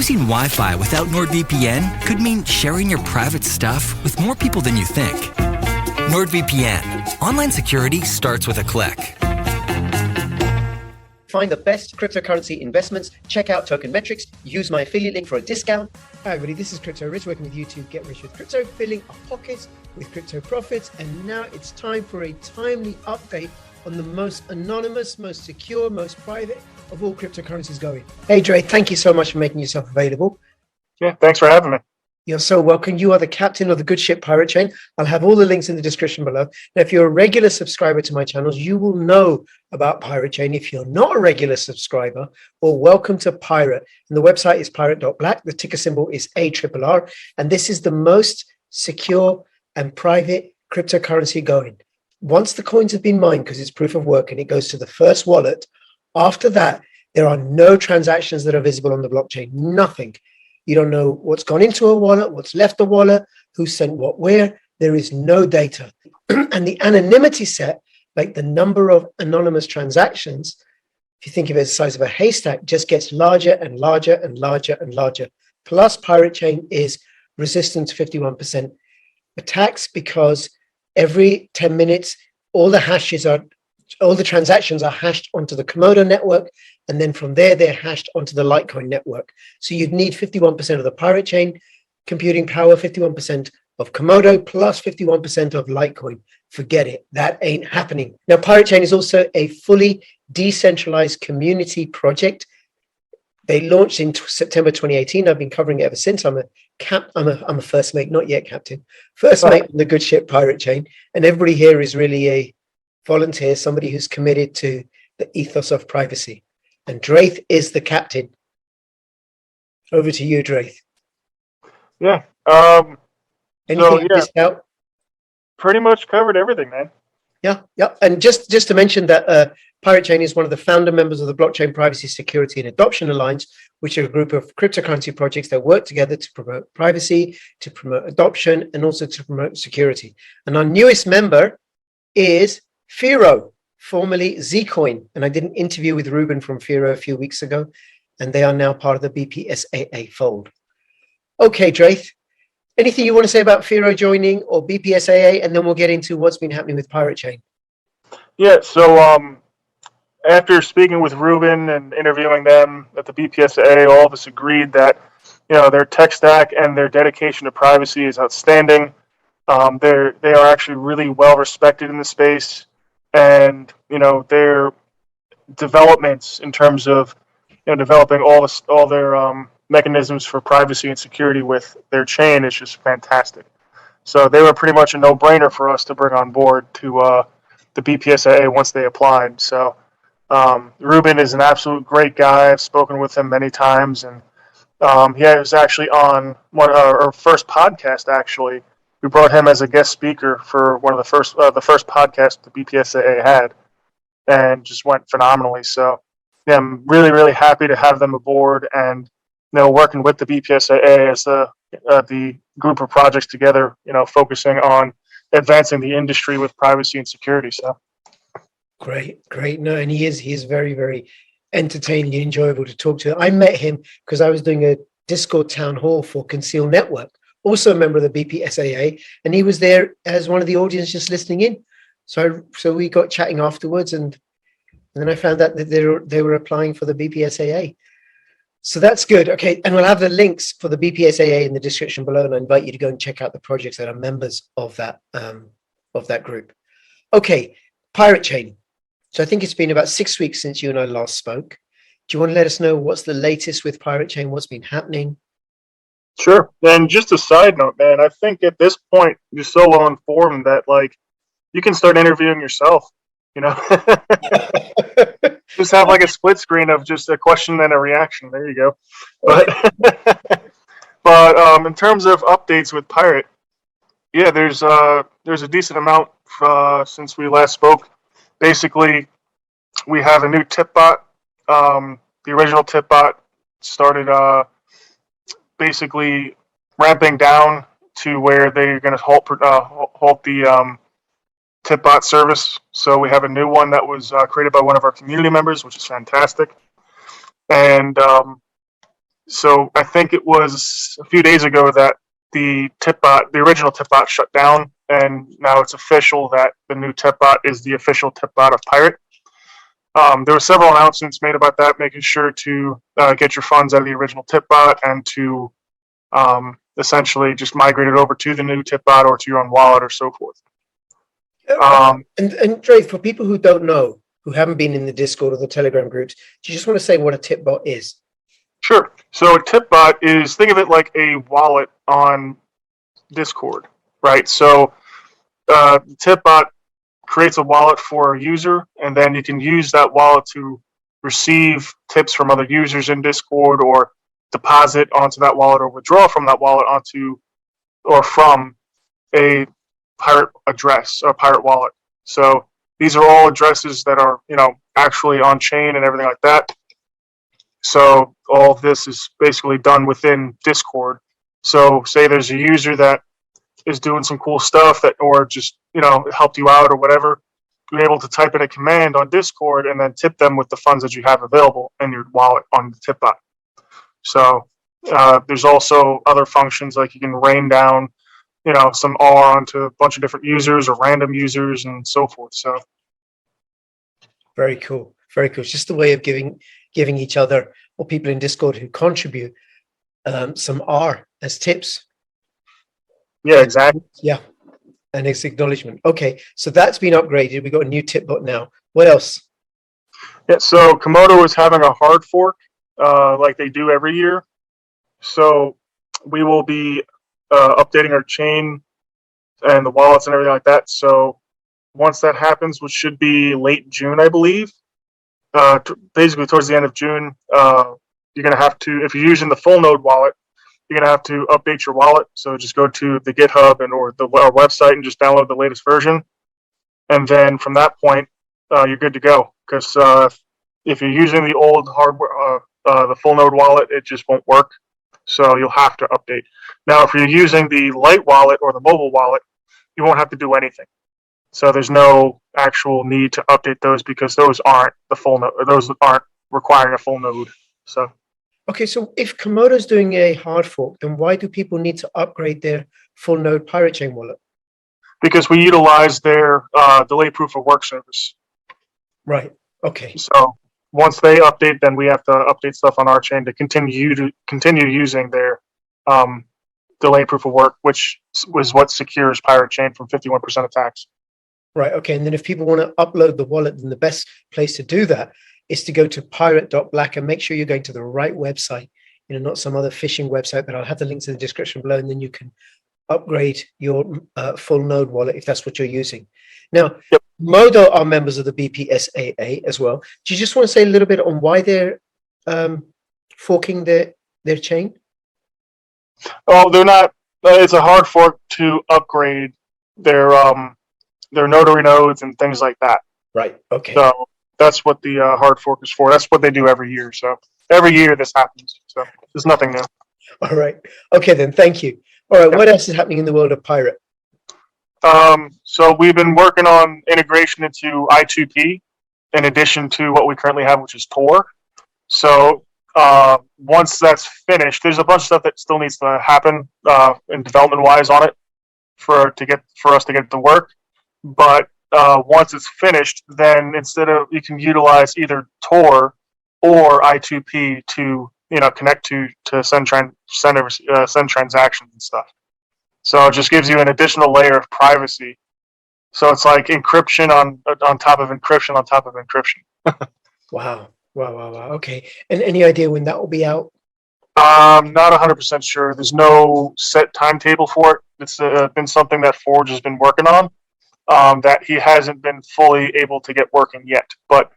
Using Wi-Fi without NordVPN could mean sharing your private stuff with more people than you think. NordVPN. Online security starts with a click. Find the best cryptocurrency investments, check out Token Metrics, use my affiliate link for a discount. Hi everybody, this is Crypto Rich, working with you to get rich with crypto, filling our pockets with crypto profits. And now it's time for a timely update on the most anonymous, most secure, most private of all cryptocurrencies going. Hey Draeth, thank you so much for making yourself available. Yeah, thanks for having me. You're so welcome. You are the captain of the good ship Pirate Chain. I'll have all the links in the description below. Now, if you're a regular subscriber to my channels, you will know about Pirate Chain. If you're not a regular subscriber, well, welcome to Pirate. And the website is pirate.black. The ticker symbol is ARRR. And this is the most secure and private cryptocurrency going. Once the coins have been mined, because it's proof of work and it goes to the first wallet, after that, there are no transactions that are visible on the blockchain, nothing. You don't know what's gone into a wallet, what's left the wallet, who sent what where. There is no data. And the anonymity set, like the number of anonymous transactions, if you think of it as the size of a haystack, just gets larger and larger and larger and larger. Plus, Pirate Chain is resistant to 51% attacks because every 10 minutes, all the transactions are hashed onto the Komodo network, and then from there, they're hashed onto the Litecoin network. So you'd need 51% of the Pirate Chain computing power, 51% of Komodo, plus 51% of Litecoin. Forget it. That ain't happening. Now, Pirate Chain is also a fully decentralized community project. They launched in September 2018. I've been covering it ever since. I'm a first mate, not yet captain. First mate on the good ship Pirate Chain. And everybody here is really a volunteer, somebody who's committed to the ethos of privacy. And Draeth is the captain. Over to you, Draeth. Yeah. Anything missed out? Pretty much covered everything, man. Yeah. And just to mention that Pirate Chain is one of the founder members of the Blockchain Privacy, Security and Adoption Alliance, which are a group of cryptocurrency projects that work together to promote privacy, to promote adoption, and also to promote security. And our newest member is Firo, formerly Zcoin. And I did an interview with Ruben from Firo a few weeks ago, and they are now part of the BPSAA fold. Okay, Draeth, anything you want to say about Firo joining or BPSAA, and then we'll get into what's been happening with Pirate Chain. Yeah, so after speaking with Ruben and interviewing them at the BPSAA, all of us agreed that their tech stack and their dedication to privacy is outstanding. They are actually really well respected in the space. And their developments in terms of developing all their mechanisms for privacy and security with their chain is just fantastic. So they were pretty much a no-brainer for us to bring on board to the BPSAA once they applied. So Ruben is an absolute great guy. I've spoken with him many times, and he was actually on our first podcast. Actually, we brought him as a guest speaker for one of the first podcast the BPSAA had, and just went phenomenally. So, yeah, I'm really, really happy to have them aboard, and working with the BPSAA as the group of projects together, focusing on advancing the industry with privacy and security. So, great. No, and he is very, very entertaining and enjoyable to talk to. I met him because I was doing a Discord town hall for Conceal Network, also a member of the BPSAA, and he was there as one of the audience just listening in. So we got chatting afterwards, and then I found out that they were applying for the BPSAA. So that's good. Okay, and we'll have the links for the BPSAA in the description below, and I invite you to go and check out the projects that are members of that group. Okay, Pirate Chain. So I think it's been about 6 weeks since you and I last spoke. Do you want to let us know what's the latest with Pirate Chain? What's been happening? Sure. And just a side note, man, I think at this point you're so well informed that you can start interviewing yourself. Just have a split screen of just a question and a reaction. There you go. But in terms of updates with Pirate, yeah, there's a decent amount since we last spoke. Basically, we have a new tip bot. The original tip bot started basically ramping down to where they're going to halt the tip bot service. So we have a new one that was created by one of our community members, which is fantastic. And So I think it was a few days ago that the original tipbot shut down, and now it's official that the new tipbot is the official tipbot of Pirate. There were several announcements made about that, making sure to get your funds out of the original tipbot and to essentially just migrate it over to the new tipbot or to your own wallet or so forth. And Draeth, for people who don't know, who haven't been in the Discord or the Telegram groups, do you just want to say what a tipbot is? Sure. So a tipbot is, think of it like a wallet on Discord, right? So tipbot creates a wallet for a user, and then you can use that wallet to receive tips from other users in Discord, or deposit onto that wallet, or withdraw from that wallet onto or from a Pirate address or Pirate wallet. So these are all addresses that are, actually on chain and everything like that. So all of this is basically done within Discord. So say there's a user that is doing some cool stuff or just, helped you out or whatever, you're able to type in a command on Discord and then tip them with the funds that you have available in your wallet on the tipbot. So there's also other functions, like you can rain down, some R onto a bunch of different users or random users and so forth. So very cool. Very cool. It's just a way of giving each other or people in Discord who contribute some R as tips. Yeah, exactly. Yeah. And it's acknowledgement. Okay. So that's been upgraded. We got a new tipbot now. What else? Yeah. So Komodo is having a hard fork like they do every year. So we will be updating our chain and the wallets and everything like that. So once that happens, which should be late June, I believe, basically towards the end of June, you're going to have to, if you're using the full node wallet, you're going to have to update your wallet. So just go to the GitHub or our website and just download the latest version. And then from that point, you're good to go. Because if you're using the old hardware, the full node wallet, it just won't work. So you'll have to update. Now, if you're using the light wallet or the mobile wallet, you won't have to do anything. So there's no actual need to update those because those aren't the full node, or those aren't requiring a full node. So. Okay, so if Komodo's doing a hard fork, then why do people need to upgrade their full node Pirate Chain wallet? Because we utilize their delay proof of work service. Right. Okay. So once they update, then we have to update stuff on our chain to continue using their delay proof of work, which was what secures Pirate Chain from 51% attacks. Right. Okay. And then if people want to upload the wallet, then the best place to do that is to go to pirate.black and make sure you're going to the right website, not some other phishing website, but I'll have the links in the description below, and then you can upgrade your full node wallet if that's what you're using. Now, yep. Komodo are members of the BPSAA as well. Do you just want to say a little bit on why they're forking their chain? Oh, they're not. It's a hard fork to upgrade their notary nodes and things like that. Right. Okay. So that's what the hard fork is for. That's what they do every year. So every year this happens. So there's nothing new. All right. Okay, then. Thank you. All right. What else is happening in the world of Pirate? So we've been working on integration into I2P in addition to what we currently have, which is Tor. So once that's finished, there's a bunch of stuff that still needs to happen in development-wise on it for us to get it to work. But once it's finished, then you can utilize either Tor or I2P to connect to send transactions and stuff. So it just gives you an additional layer of privacy. So it's like encryption on top of encryption on top of encryption. Wow. Okay. And any idea when that will be out? Not 100% sure. There's no set timetable for it. It's been something that Forge has been working on. That he hasn't been fully able to get working yet, but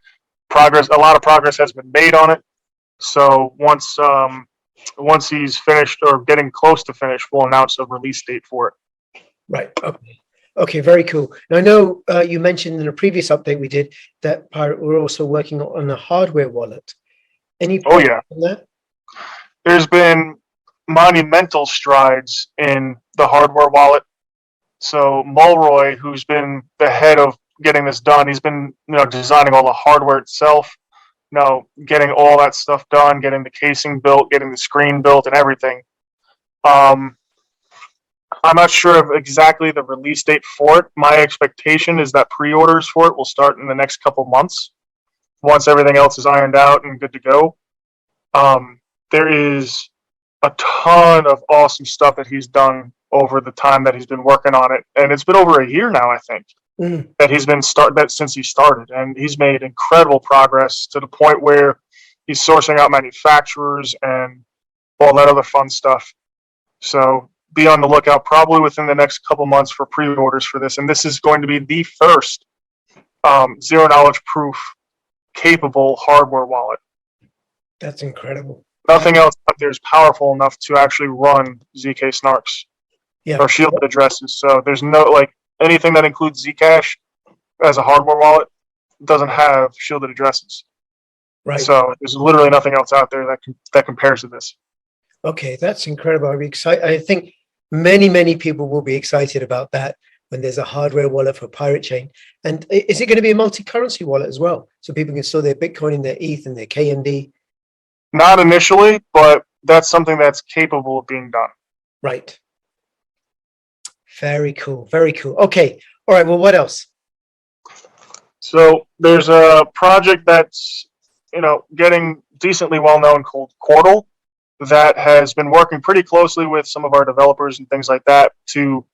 a lot of progress has been made on it. So once he's finished or getting close to finish, we'll announce a release date for it. Right. Okay. Very cool. Now I know you mentioned in a previous update we did that Pirate were also working on a hardware wallet. Any? Oh yeah. On that? There's been monumental strides in the hardware wallet. So Mulroy, who's been the head of getting this done, he's been designing all the hardware itself, getting all that stuff done, getting the casing built, getting the screen built, and everything. I'm not sure of exactly the release date for it. My expectation is that pre-orders for it will start in the next couple months, once everything else is ironed out and good to go. There is a ton of awesome stuff that he's done over the time that he's been working on it, and it's been over a year now, I think, that he's been since he started, and he's made incredible progress to the point where he's sourcing out manufacturers and all that other fun stuff. So be on the lookout probably within the next couple months for pre-orders for this, and this is going to be the first zero knowledge proof capable hardware wallet. That's incredible. Nothing else out there is powerful enough to actually run zksnarks or shielded addresses. So there's no anything that includes Zcash as a hardware wallet doesn't have shielded addresses. Right. So there's literally nothing else out there that compares to this. Okay, that's incredible. I'll be excited. I think many people will be excited about that when there's a hardware wallet for Pirate Chain. And is it going to be a multi-currency wallet as well, so people can store their Bitcoin and their ETH and their KND? Not initially, but that's something that's capable of being done. Right. Very cool. Very cool. Okay. All right. Well, what else? So there's a project that's getting decently well known called Quartal that has been working pretty closely with some of our developers and things like that to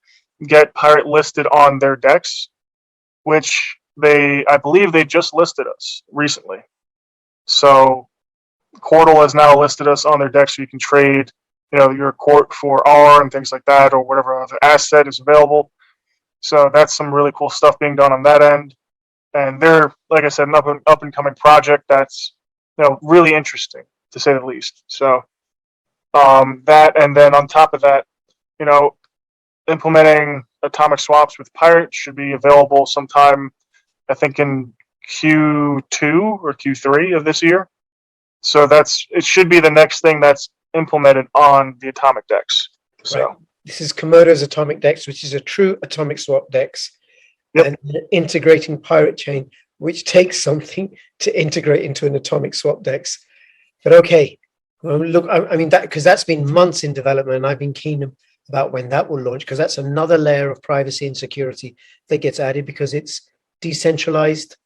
get Pirate listed on their DEX, which I believe they just listed us recently. So Quartal has now listed us on their DEX, so you can trade, your court for arrr and things like that, or whatever other asset is available. So that's some really cool stuff being done on that end. And they're, like I said, an up and coming project that's, really interesting to say the least. So that, and then on top of that, implementing atomic swaps with Pirate should be available sometime, I think, in Q2 or Q3 of this year. So it should be the next thing that's implemented on the atomic DEX. So right. This is Komodo's atomic DEX, which is a true atomic swap DEX, and integrating Pirate Chain, which takes something to integrate into an atomic swap DEX. But okay, well, look, I mean that because that's been months in development, and I've been keen about when that will launch, because that's another layer of privacy and security that gets added because it's decentralized.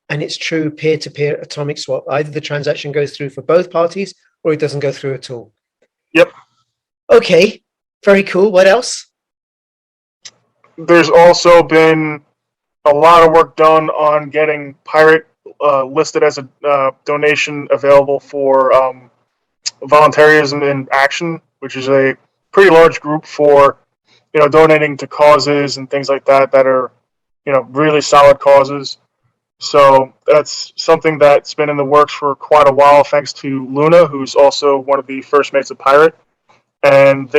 And it's true peer-to-peer atomic swap. Either the transaction goes through for both parties or it doesn't go through at all. Yep. Okay, very cool. What else? There's also been a lot of work done on getting Pirate listed as a donation available for Voluntarism in Action, which is a pretty large group for, donating to causes and things like that are, really solid causes. So that's something that's been in the works for quite a while, thanks to Luna, who's also one of the first mates of Pirate. And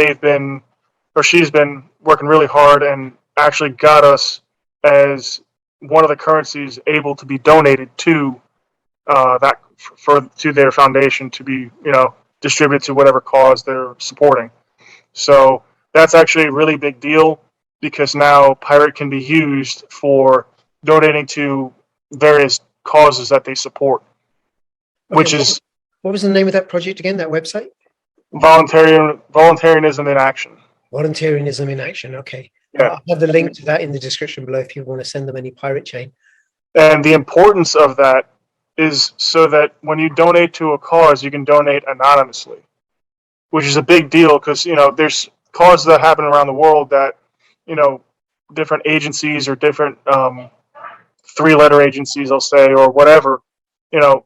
she's been working really hard and actually got us as one of the currencies able to be donated to to their foundation to be, distributed to whatever cause they're supporting. So that's actually a really big deal because now Pirate can be used for donating to various causes that they support, which is what was the name of that project again? That website? Voluntarism in Action. Voluntarism in Action. Okay. Yeah. I'll have the link to that in the description below if you want to send them any Pirate Chain. And the importance of that is so that when you donate to a cause, you can donate anonymously, which is a big deal because there's causes that happen around the world that different agencies or different three-letter agencies, I'll say, or whatever,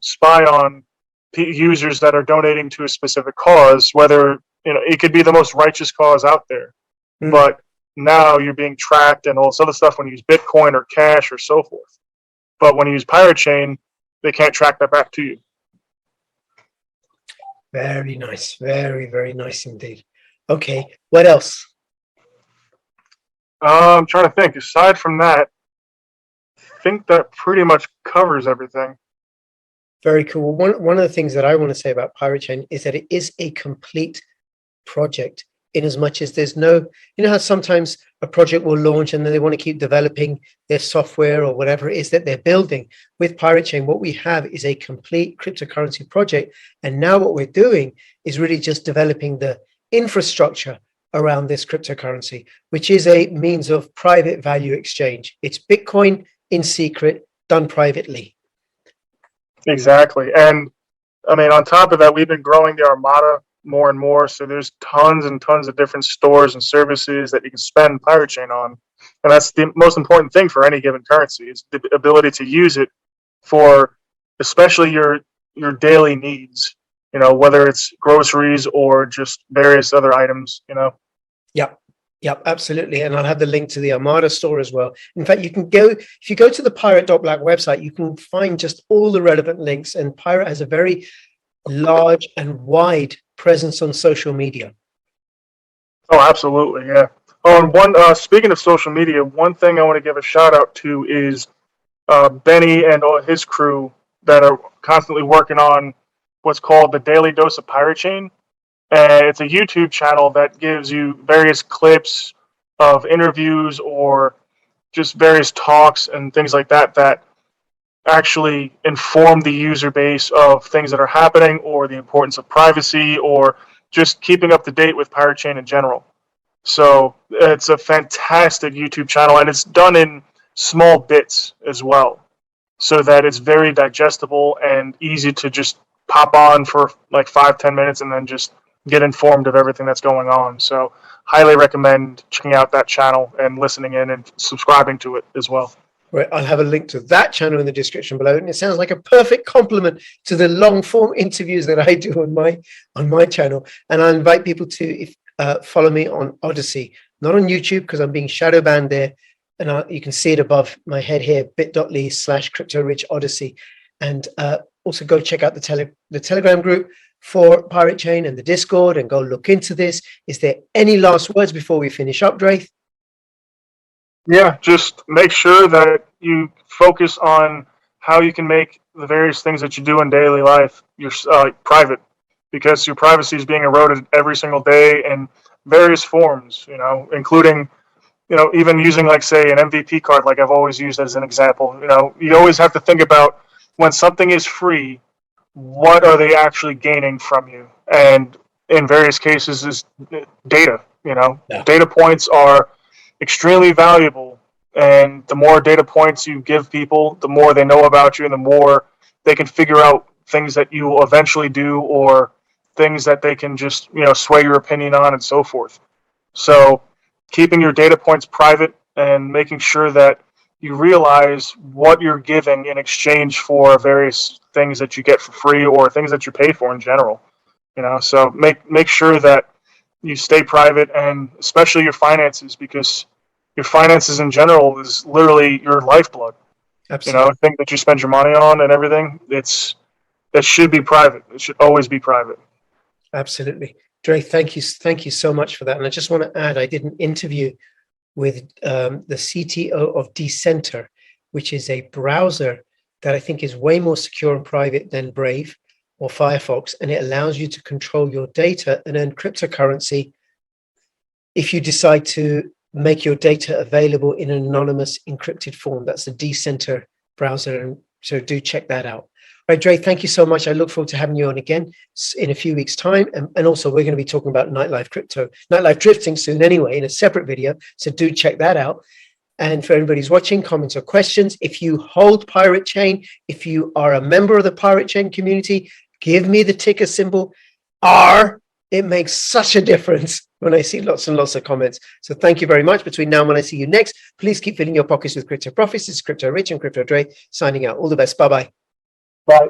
spy on users that are donating to a specific cause, whether, it could be the most righteous cause out there. But now you're being tracked and all this other stuff when you use Bitcoin or cash or so forth. But when you use Pirate Chain, they can't track that back to you. Very nice. Very, very nice indeed. Okay. What else? I'm trying to think. Aside from that, I think that pretty much covers everything. Very cool. One of the things that I want to say about Pirate Chain is that it is a complete project. in as much as there's no, you know how sometimes a project will launch and then they want to keep developing their software or whatever it is that they're building. With Pirate Chain, what we have is a complete cryptocurrency project. And now what we're doing is really just developing the infrastructure around this cryptocurrency, which is a means of private value exchange. It's Bitcoin in secret, done privately. Exactly. And I mean, on top of that, we've been growing the Armada more and more. So there's tons and tons of different stores and services that you can spend Pirate Chain on. And that's the most important thing for any given currency, is the ability to use it for especially your daily needs, you know, whether it's groceries or just various other items, you know. Yep, absolutely. And I'll have the link to the Armada store as well. In fact, you can go, if you go to the pirate.black website, you can find just all the relevant links. And Pirate has a very large and wide presence on social media. Oh, absolutely, yeah. Oh, and one, speaking of social media, one thing I want to give a shout out to is Benny and all his crew that are constantly working on what's called the Daily Dose of Pirate Chain. And it's a YouTube channel that gives you various clips of interviews or just various talks and things like that that actually inform the user base of things that are happening, or the importance of privacy, or just keeping up to date with Pirate Chain in general. So it's a fantastic YouTube channel, and it's done in small bits as well, so that it's very digestible and easy to just pop on for like 5-10 minutes and then just get informed of everything that's going on. So highly recommend checking out that channel and listening in and subscribing to it as well. Right, I'll have a link to that channel in the description below. And it sounds like a perfect complement to the long form interviews that I do on my channel. And I invite people to follow me on Odyssey, not on YouTube because I'm being shadow banned there. And you can see it above my head here, bit.ly/CryptoRichOdyssey. And also go check out the Telegram group for Pirate Chain and the Discord, and go look into this. Is there any last words before we finish up, Draeth? Yeah, just make sure that you focus on how you can make the various things that you do in daily life your private, because your privacy is being eroded every single day in various forms, you know, including, you know, even using, like, say, an MVP card, like I've always used as an example. You know, you always have to think about, when something is free, what are they actually gaining from you? And in various cases is data, you know. Yeah. Data points are extremely valuable, and the more data points you give people, the more they know about you, and the more they can figure out things that you will eventually do, or things that they can just, you know, sway your opinion on, and so forth. So keeping your data points private and making sure that you realize what you're giving in exchange for various things that you get for free, or things that you pay for in general. You know, so make sure that you stay private, and especially your finances, because your finances in general is literally your lifeblood. Absolutely. You know, things that you spend your money on and everything, it should be private. It should always be private. Absolutely. Draeth, thank you so much for that. And I just want to add, I did an interview with the CTO of Decenter, which is a browser that I think is way more secure and private than Brave or Firefox, and it allows you to control your data and earn cryptocurrency if you decide to make your data available in an anonymous encrypted form. That's the Decenter browser, and so do check that out. All right, Draeth, thank you so much. I look forward to having you on again in a few weeks' time. And also, we're going to be talking about nightlife drifting soon anyway, in a separate video. So do check that out. And for everybody who's watching, comments or questions, if you hold Pirate Chain, if you are a member of the Pirate Chain community, give me the ticker symbol arrr. It makes such a difference when I see lots and lots of comments. So thank you very much. Between now and when I see you next, please keep filling your pockets with crypto profits. This is Crypto Rich and Crypto Draeth signing out. All the best. Bye-bye. Bye.